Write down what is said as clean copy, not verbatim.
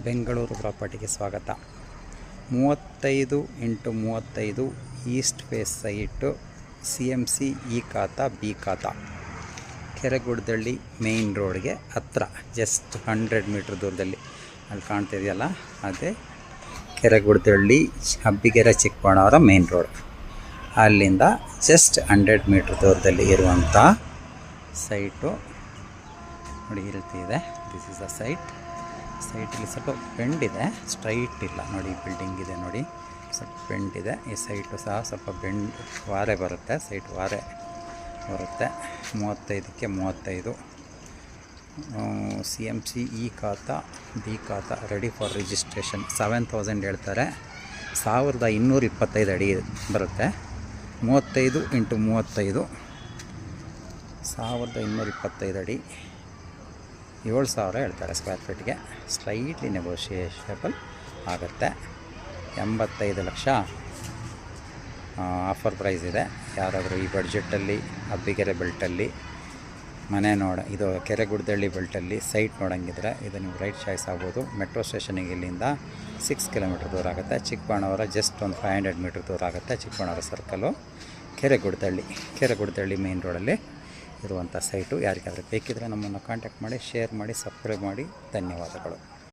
ಬೆಂಗಳೂರು ಪ್ರಾಪರ್ಟಿಗೆ ಸ್ವಾಗತ. 35x35 east face site, CMC e khata B khata, Kereguddahalli main ರೋಡ್ಗೆ ಹತ್ರ, ಜಸ್ಟ್ 100 ಮೀಟ್ರ್ ದೂರದಲ್ಲಿ. ಅಲ್ಲಿ ಕಾಣ್ತಿದೆಯಲ್ಲ, ಅದೇ ಕೆರೆಗುಡ್ದಳ್ಳಿ ಹಬ್ಬಿಗೆರೆ ಚಿಕ್ಕಬಳ್ಳಾಪುರ ಮೇಯ್ನ್ ರೋಡ್. ಅಲ್ಲಿಂದ ಜಸ್ಟ್ 100 ಮೀಟ್ರ್ ದೂರದಲ್ಲಿ ಇರುವಂಥ ಸೈಟು ನೋಡಿ. ಹೇಳ್ತಿದೆ, ದಿಸ್ ಇಸ್ ಅ ಸೈಟಲ್ಲಿ ಸ್ವಲ್ಪ ಬೆಂಡ್ ಇದೆ, ಸ್ಟ್ರೈಟ್ ಇಲ್ಲ ನೋಡಿ. ಬಿಲ್ಡಿಂಗ್ ಇದೆ ನೋಡಿ, ಸ್ವಲ್ಪ ಬೆಂಡ್ ಇದೆ. ಈ ಸೈಟು ಸಹ ಸ್ವಲ್ಪ ಬೆಂಡ್ ವಾರೆ ಬರುತ್ತೆ, ಸೈಟ್ ವಾರೆ ಬರುತ್ತೆ. 35ಕ್ಕೆ 35 CMC ಇ ಖಾತಾ ಬಿ ಖಾತಾ, ರೆಡಿ ಫಾರ್ ರಿಜಿಸ್ಟ್ರೇಷನ್. 7000 ಹೇಳ್ತಾರೆ, 1225 ಅಡಿ ಬರುತ್ತೆ. 35x35 1225 ಅಡಿ, 7000 ಹೇಳ್ತಾರೆ ಸ್ಕ್ವೇರ್ ಫೀಟ್ಗೆ. ಸ್ಲೈಟ್ಲಿ ನೆಗೋಷಿಯೇಷಬಲ್ ಆಗುತ್ತೆ. 85 ಲಕ್ಷ ಆಫರ್ ಪ್ರೈಸ್ ಇದೆ. ಯಾರಾದರೂ ಈ ಬಡ್ಜೆಟಲ್ಲಿ ಹಬ್ಬಿಗೆರೆ ಬೆಲ್ಟಲ್ಲಿ ಮನೆ ಇದು ಕೆರೆಗುಡ್ದಳ್ಳಿ ಬೆಲ್ಟಲ್ಲಿ ಸೈಟ್ ನೋಡೋಂಗಿದ್ರೆ ಇದು ನೀವು ರೈಟ್ ಚಾಯ್ಸ್ ಆಗ್ಬೋದು. ಮೆಟ್ರೋ ಸ್ಟೇಷನಿಗೆ ಇಲ್ಲಿಂದ 6 ಕಿಲೋಮೀಟ್ರ್ ದೂರ ಆಗುತ್ತೆ. ಚಿಕ್ಕಬಳ್ಳಾಪುರ ಜಸ್ಟ್ ಒಂದು 500 ಮೀಟ್ರ್ ದೂರ ಆಗುತ್ತೆ. ಚಿಕ್ಕಬಳ್ಳಾಪುರ ಸರ್ಕಲು, ಕೆರೆಗುಡ್ದಳ್ಳಿ ಮೇಯ್ನ್ ರೋಡಲ್ಲಿ ಇರುವಂಥ ಸೈಟು. ಯಾರಿಗಾದರೂ ಬೇಕಿದ್ದರೆ ನಮ್ಮನ್ನು ಕಾಂಟ್ಯಾಕ್ಟ್ ಮಾಡಿ, ಶೇರ್ ಮಾಡಿ, ಸಬ್ಸ್ಕ್ರೈಬ್ ಮಾಡಿ. ಧನ್ಯವಾದಗಳು.